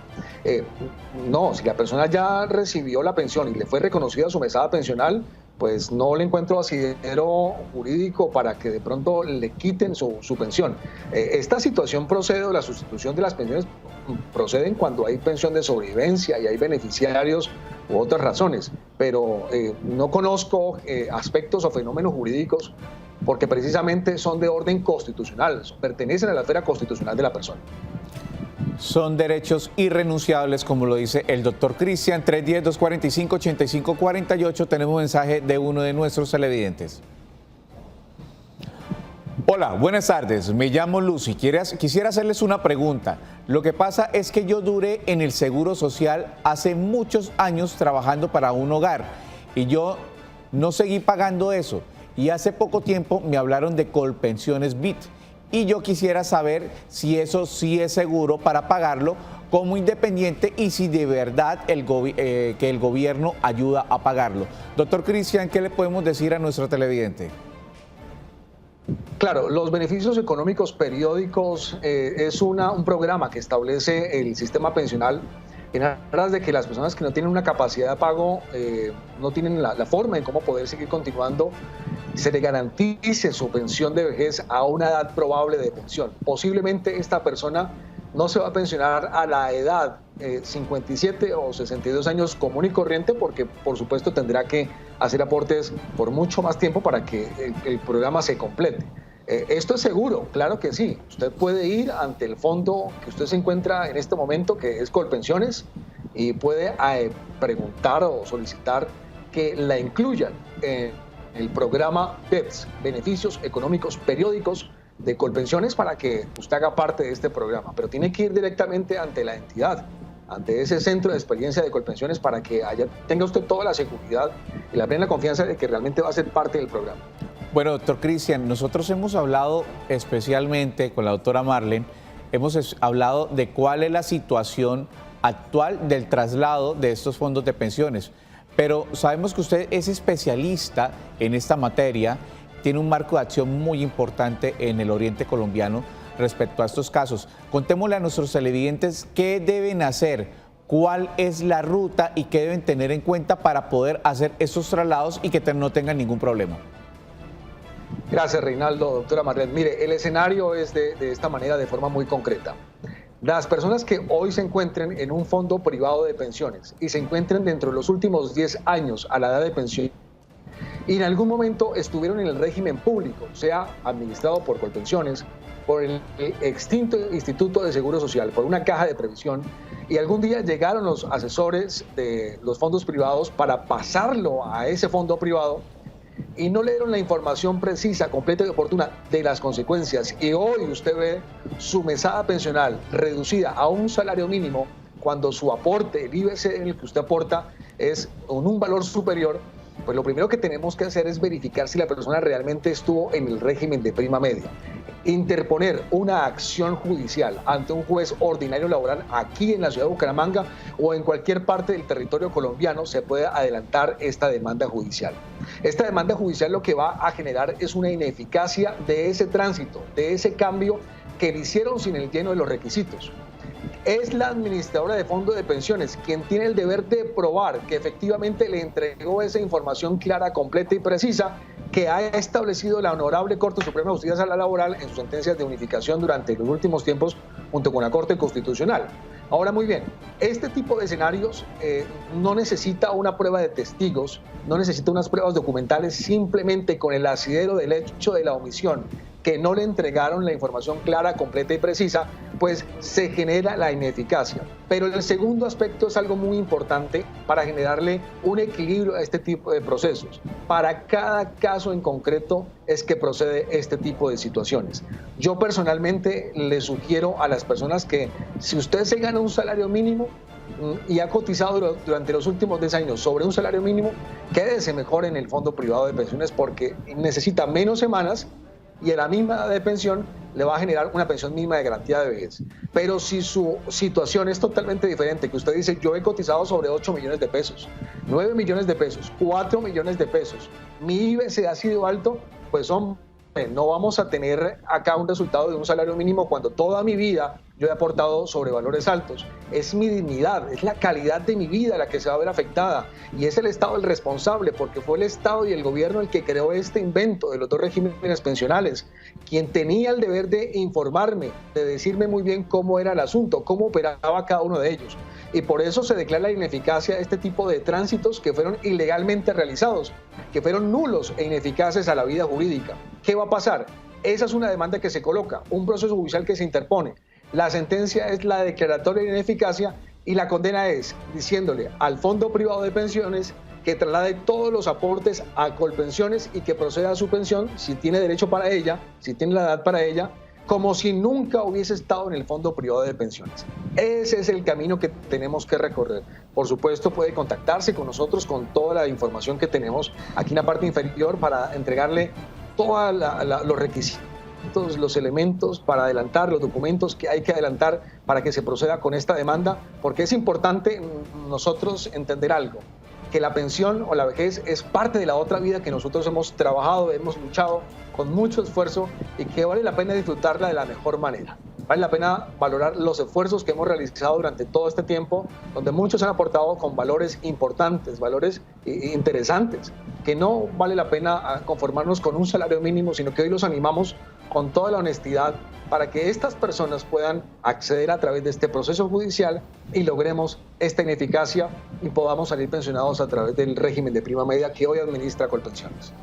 No, si la persona ya recibió la pensión y le fue reconocida su mesada pensional, pues no le encuentro asidero jurídico para que de pronto le quiten su pensión. Esta situación procede, o la sustitución de las pensiones proceden cuando hay pensión de sobrevivencia y hay beneficiarios u otras razones, pero no conozco aspectos o fenómenos jurídicos porque precisamente son de orden constitucional, pertenecen a la esfera constitucional de la persona. Son derechos irrenunciables, como lo dice el doctor Cristian. 310-245-8548. Tenemos un mensaje de uno de nuestros televidentes. Hola, buenas tardes. Me llamo Lucy. Quisiera hacerles una pregunta. Lo que pasa es que yo duré en el Seguro Social hace muchos años trabajando para un hogar y yo no seguí pagando eso. Y hace poco tiempo me hablaron de Colpensiones BIT. Y yo quisiera saber si eso sí es seguro para pagarlo como independiente y si de verdad que el gobierno ayuda a pagarlo. Doctor Cristian, ¿qué le podemos decir a nuestro televidente? Claro, los beneficios económicos periódicos es un programa que establece el sistema pensional en aras de que las personas que no tienen una capacidad de pago, no tienen la forma en cómo poder seguir continuando, se le garantice su pensión de vejez a una edad probable de pensión. Posiblemente esta persona no se va a pensionar a la edad 57 o 62 años común y corriente, porque por supuesto tendrá que hacer aportes por mucho más tiempo para que el programa se complete. Esto es seguro, claro que sí. Usted puede ir ante el fondo que usted se encuentra en este momento, que es Colpensiones, y puede preguntar o solicitar que la incluyan en el programa BEPS, Beneficios Económicos Periódicos de Colpensiones, para que usted haga parte de este programa. Pero tiene que ir directamente ante la entidad, ante ese centro de experiencia de Colpensiones, para que tenga usted toda la seguridad y la plena confianza de que realmente va a ser parte del programa. Bueno, doctor Cristian, nosotros hemos hablado especialmente con la doctora Marlene, hemos hablado de cuál es la situación actual del traslado de estos fondos de pensiones, pero sabemos que usted es especialista en esta materia, tiene un marco de acción muy importante en el oriente colombiano respecto a estos casos. Contémosle a nuestros televidentes qué deben hacer, cuál es la ruta y qué deben tener en cuenta para poder hacer estos traslados y que no tengan ningún problema. Gracias, Reinaldo. Doctora Marlene, mire, el escenario es de esta manera, de forma muy concreta. Las personas que hoy se encuentren en un fondo privado de pensiones y se encuentren dentro de los últimos 10 años a la edad de pensión y en algún momento estuvieron en el régimen público, sea administrado por Colpensiones, por el extinto Instituto de Seguro Social, por una caja de previsión, y algún día llegaron los asesores de los fondos privados para pasarlo a ese fondo privado, y no le dieron la información precisa, completa y oportuna de las consecuencias, y hoy usted ve su mesada pensional reducida a un salario mínimo cuando su aporte, el IBC en el que usted aporta, es con un valor superior, pues lo primero que tenemos que hacer es verificar si la persona realmente estuvo en el régimen de prima media. Interponer una acción judicial ante un juez ordinario laboral aquí en la ciudad de Bucaramanga o en cualquier parte del territorio colombiano, se puede adelantar esta demanda judicial. Esta demanda judicial lo que va a generar es una ineficacia de ese tránsito, de ese cambio que le hicieron sin el lleno de los requisitos. Es la administradora de fondo de pensiones quien tiene el deber de probar que efectivamente le entregó esa información clara, completa y precisa que ha establecido la Honorable Corte Suprema de Justicia Laboral en sus sentencias de unificación durante los últimos tiempos junto con la Corte Constitucional. Ahora, muy bien, este tipo de escenarios no necesita una prueba de testigos, no necesita unas pruebas documentales, simplemente con el asidero del hecho de la omisión, que no le entregaron la información clara, completa y precisa, pues se genera la ineficacia. Pero el segundo aspecto es algo muy importante para generarle un equilibrio a este tipo de procesos. Para cada caso en concreto es que procede este tipo de situaciones. Yo personalmente le sugiero a las personas que si usted se gana un salario mínimo y ha cotizado durante los últimos 10 años sobre un salario mínimo, quédese mejor en el fondo privado de pensiones porque necesita menos semanas y a la misma edad de pensión le va a generar una pensión mínima de garantía de vejez. Pero si su situación es totalmente diferente, que usted dice, yo he cotizado sobre 8 millones de pesos, 9 millones de pesos, 4 millones de pesos, mi IBC ha sido alto, pues hombre, no vamos a tener acá un resultado de un salario mínimo cuando toda mi vida yo he aportado sobre valores altos. Es mi dignidad, es la calidad de mi vida la que se va a ver afectada y es el Estado el responsable porque fue el Estado y el gobierno el que creó este invento de los dos regímenes pensionales, quien tenía el deber de informarme, de decirme muy bien cómo era el asunto, cómo operaba cada uno de ellos. Y por eso se declara la ineficacia de este tipo de tránsitos que fueron ilegalmente realizados, que fueron nulos e ineficaces a la vida jurídica. ¿Qué va a pasar? Esa es una demanda que se coloca, un proceso judicial que se interpone. La sentencia es la declaratoria de ineficacia y la condena es diciéndole al fondo privado de pensiones que traslade todos los aportes a Colpensiones y que proceda a su pensión, si tiene derecho para ella, si tiene la edad para ella, como si nunca hubiese estado en el fondo privado de pensiones. Ese es el camino que tenemos que recorrer. Por supuesto, puede contactarse con nosotros con toda la información que tenemos aquí en la parte inferior para entregarle todos los requisitos, los elementos para adelantar, los documentos que hay que adelantar para que se proceda con esta demanda, porque es importante nosotros entender algo. que la pensión o la vejez es parte de la otra vida que nosotros hemos trabajado, hemos luchado con mucho esfuerzo y que vale la pena disfrutarla de la mejor manera. Vale la pena valorar los esfuerzos que hemos realizado durante todo este tiempo, donde muchos han aportado con valores importantes, valores interesantes, que no vale la pena conformarnos con un salario mínimo, sino que hoy los animamos con toda la honestidad para que estas personas puedan acceder a través de este proceso judicial y logremos esta ineficacia y podamos salir pensionados a través del régimen de prima media que hoy administra Colpensiones.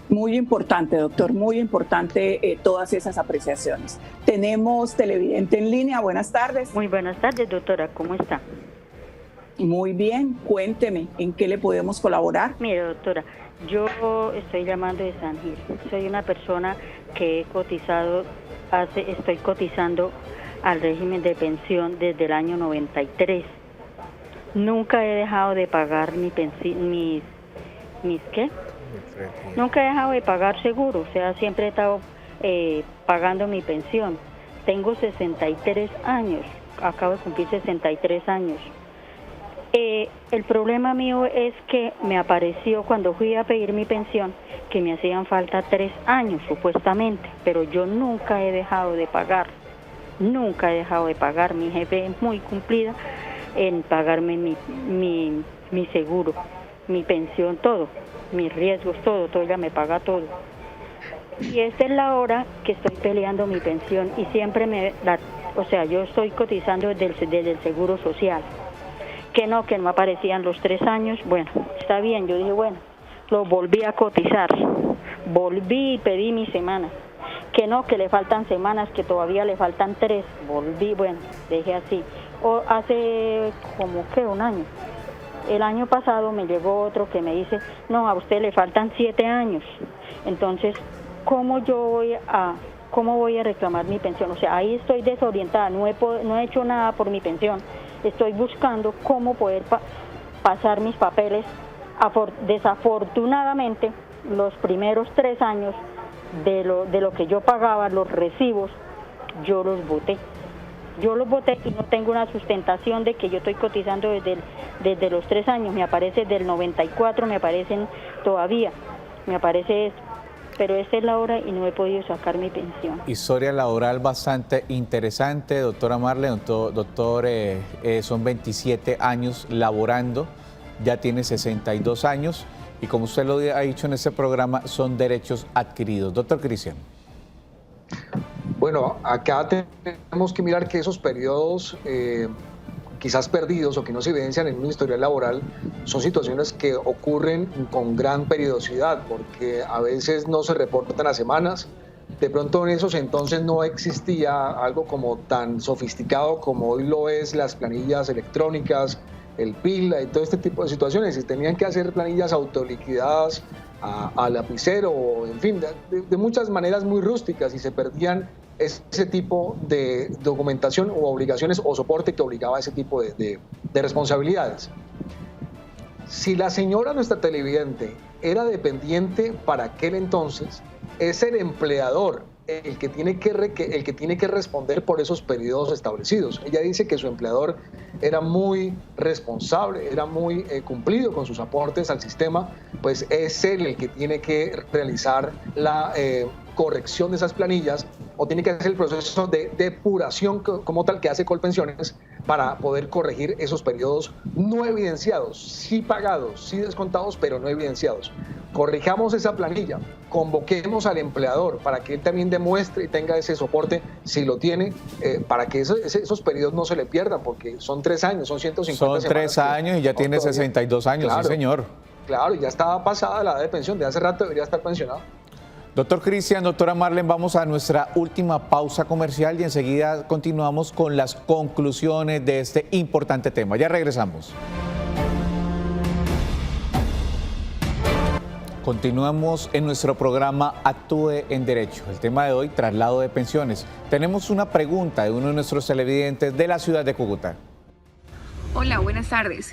Muy importante, doctor, muy importante todas esas apreciaciones. Tenemos televidente en línea, buenas tardes. Muy buenas tardes, doctora, ¿cómo está? Muy bien, cuénteme, ¿en qué le podemos colaborar? Mire, doctora, yo estoy llamando de San Gil. Soy una persona que he cotizado, estoy cotizando al régimen de pensión desde el año 93. Nunca he dejado de pagar Nunca he dejado de pagar seguro, o sea, siempre he estado pagando mi pensión. Tengo 63 años, acabo de cumplir 63 años. El problema mío es que me apareció cuando fui a pedir mi pensión que me hacían falta 3 años supuestamente, pero yo nunca he dejado de pagar, nunca he dejado de pagar. Mi jefe es muy cumplida en pagarme mi seguro, mi pensión, todo, mis riesgos, todo, ella me paga todo. Y esta es la hora que estoy peleando mi pensión y siempre yo estoy cotizando desde el Seguro Social. Que no aparecían los 3 años. Bueno, está bien, yo dije, bueno, lo volví a cotizar, volví y pedí mi semana. Que le faltan semanas, que todavía le faltan 3, volví, bueno, dejé así. Hace como un año. El año pasado me llegó otro que me dice, no, a usted le faltan 7 años. Entonces, ¿cómo voy a reclamar mi pensión? O sea, ahí estoy desorientada, no he hecho nada por mi pensión. Estoy buscando cómo poder pasar mis papeles. Desafortunadamente, los primeros 3 años de lo que yo pagaba, los recibos, yo los boté. Y no tengo una sustentación de que yo estoy cotizando desde los 3 años. Me aparece del 94, me aparecen todavía. Me aparece eso. Pero esta es la hora y no he podido sacar mi pensión. Historia laboral bastante interesante, doctora Marlene. Doctor, son 27 años laborando, ya tiene 62 años y como usted lo ha dicho en este programa, son derechos adquiridos. Doctor Cristian. Bueno, acá tenemos que mirar que esos periodos quizás perdidos o que no se evidencian en un historial laboral son situaciones que ocurren con gran periodicidad porque a veces no se reportan a semanas. De pronto en esos entonces no existía algo como tan sofisticado como hoy lo es las planillas electrónicas, el PIL y todo este tipo de situaciones. Y tenían que hacer planillas autoliquidadas a lapicero, o en fin, de muchas maneras muy rústicas y se perdían ese tipo de documentación o obligaciones o soporte que obligaba a ese tipo de responsabilidades. Si la señora, nuestra televidente, era dependiente para aquel entonces, es el empleador el que tiene que responder por esos periodos establecidos. Ella dice que su empleador era muy responsable, era muy cumplido con sus aportes al sistema, pues es él el que tiene que realizar la corrección de esas planillas o tiene que hacer el proceso de depuración como tal que hace Colpensiones para poder corregir esos periodos no evidenciados, sí pagados, sí descontados, pero no evidenciados. Corrijamos esa planilla, convoquemos al empleador para que él también demuestre y tenga ese soporte, si lo tiene, para que esos periodos no se le pierdan, porque son 3 años, son 150 semanas. Son 3 años y ya tiene 62 años, claro, sí señor. Claro, ya estaba pasada la edad de pensión, de hace rato debería estar pensionado. Doctor Cristian, doctora Marlene, vamos a nuestra última pausa comercial y enseguida continuamos con las conclusiones de este importante tema. Ya regresamos. Continuamos en nuestro programa Actúe en Derecho. El tema de hoy, traslado de pensiones. Tenemos una pregunta de uno de nuestros televidentes de la ciudad de Cúcuta. Hola, buenas tardes.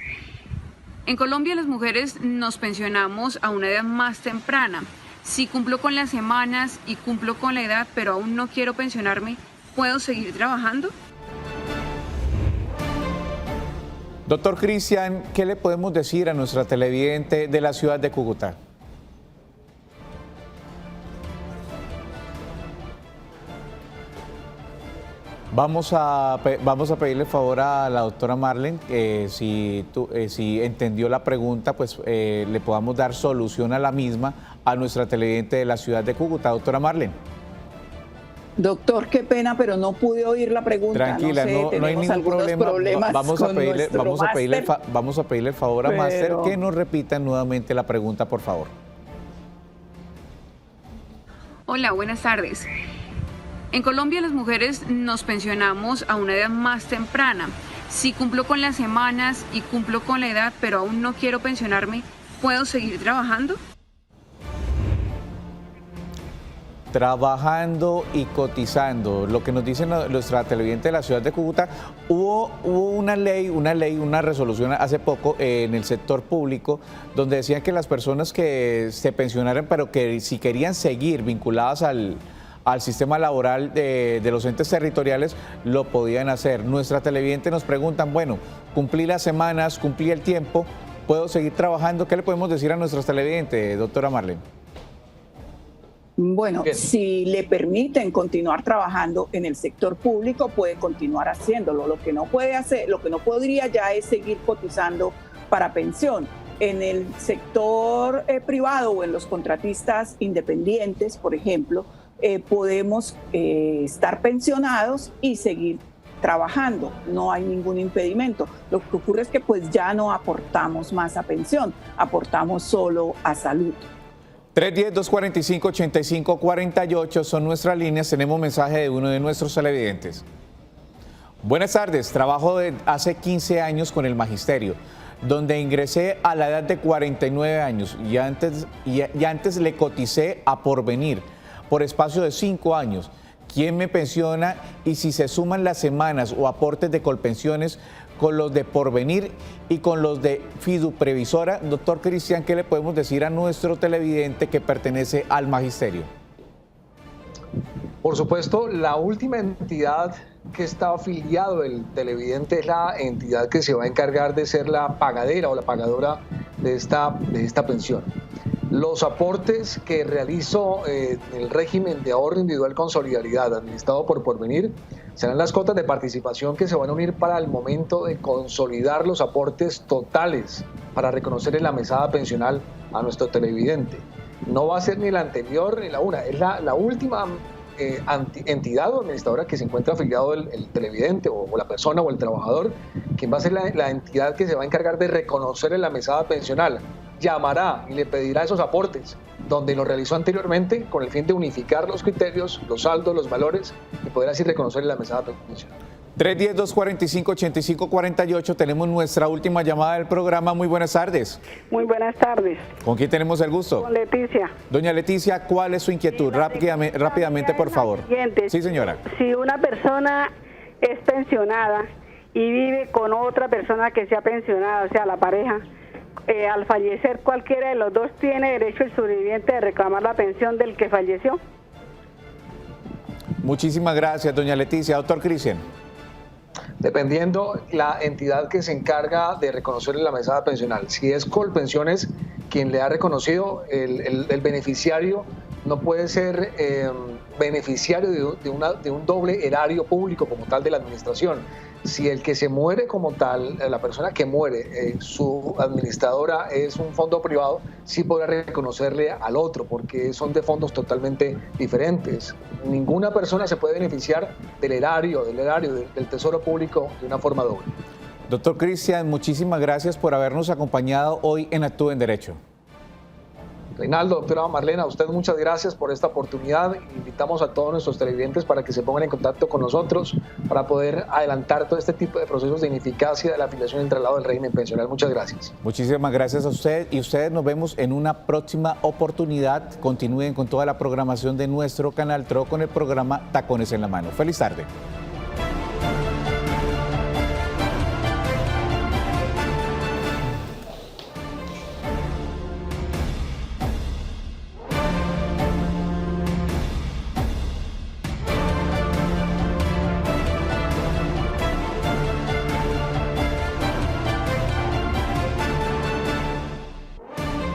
En Colombia las mujeres nos pensionamos a una edad más temprana. Si cumplo con las semanas y cumplo con la edad, pero aún no quiero pensionarme, ¿puedo seguir trabajando? Doctor Cristian, ¿qué le podemos decir a nuestra televidente de la ciudad de Cúcuta? Vamos a pedirle favor a la doctora Marlene, si entendió la pregunta, pues le podamos dar solución a la misma a nuestra televidente de la ciudad de Cúcuta. Doctora Marlene. Doctor, qué pena, pero no pude oír la pregunta. Tranquila, no hay ningún problema. Vamos a pedirle el favor a Máster que nos repita nuevamente la pregunta, por favor. Hola, buenas tardes. En Colombia las mujeres nos pensionamos a una edad más temprana. Si cumplo con las semanas y cumplo con la edad, pero aún no quiero pensionarme, ¿puedo seguir trabajando? Trabajando y cotizando, lo que nos dice nuestra televidente de la ciudad de Cúcuta, hubo una resolución hace poco en el sector público donde decían que las personas que se pensionaran, pero que si querían seguir vinculadas al sistema laboral de los entes territoriales, lo podían hacer. Nuestra televidente nos preguntan, bueno, cumplí las semanas, cumplí el tiempo, ¿puedo seguir trabajando? ¿Qué le podemos decir a nuestros televidentes, doctora Marlene? Bueno, si le permiten continuar trabajando en el sector público, puede continuar haciéndolo. Lo que no puede hacer, lo que no podría ya es seguir cotizando para pensión. En el sector privado o en los contratistas independientes, por ejemplo, podemos estar pensionados y seguir trabajando, no hay ningún impedimento. Lo que ocurre es que pues ya no aportamos más a pensión, aportamos solo a salud. 310-245-8548 son nuestras líneas. Tenemos mensaje de uno de nuestros televidentes. Buenas tardes, trabajo hace 15 años con el magisterio, donde ingresé a la edad de 49 años y antes le coticé a Porvenir por espacio de 5 años. ¿Quién me pensiona? Y si se suman las semanas o aportes de Colpensiones con los de Porvenir y con los de Fiduprevisora. Doctor Cristian, ¿qué le podemos decir a nuestro televidente que pertenece al magisterio? Por supuesto, la última entidad que está afiliado el televidente es la entidad que se va a encargar de ser la pagadera o la pagadora de esta pensión. Los aportes que realizo en el régimen de ahorro individual con solidaridad administrado por Porvenir serán las cuotas de participación que se van a unir para el momento de consolidar los aportes totales para reconocer en la mesada pensional a nuestro televidente. No va a ser ni la anterior ni la una, es la última entidad o administradora que se encuentra afiliado el televidente o la persona o el trabajador, quien va a ser la entidad que se va a encargar de reconocer en la mesada pensional. Llamará y le pedirá esos aportes donde lo realizó anteriormente con el fin de unificar los criterios, los saldos, los valores y poder así reconocer en la mesada pensional. 310-245-8548, tenemos nuestra última llamada del programa. Muy buenas tardes. Muy buenas tardes. ¿Con quién tenemos el gusto? Con Leticia. Doña Leticia, ¿cuál es su inquietud? Rápidamente, por favor. Sí, señora. Si una persona es pensionada y vive con otra persona que sea pensionada, o sea, la pareja, al fallecer cualquiera de los dos, ¿tiene derecho el sobreviviente de reclamar la pensión del que falleció? Muchísimas gracias, doña Leticia. Doctor Cristian. Dependiendo la entidad que se encarga de reconocer en la mesada pensional. Si es Colpensiones quien le ha reconocido, el beneficiario no puede ser beneficiario de un doble erario público como tal de la administración. Si el que se muere como tal, la persona que muere, su administradora es un fondo privado, sí podrá reconocerle al otro, porque son de fondos totalmente diferentes. Ninguna persona se puede beneficiar del erario del Tesoro Público de una forma doble. Doctor Cristian, muchísimas gracias por habernos acompañado hoy en Actúe en Derecho. Reinaldo, doctora Marlene, a usted muchas gracias por esta oportunidad. Invitamos a todos nuestros televidentes para que se pongan en contacto con nosotros para poder adelantar todo este tipo de procesos de ineficacia de la afiliación y el traslado del régimen pensional. Muchas gracias. Muchísimas gracias a usted y ustedes nos vemos en una próxima oportunidad. Continúen con toda la programación de nuestro canal TRO con el programa Tacones en la Mano. Feliz tarde.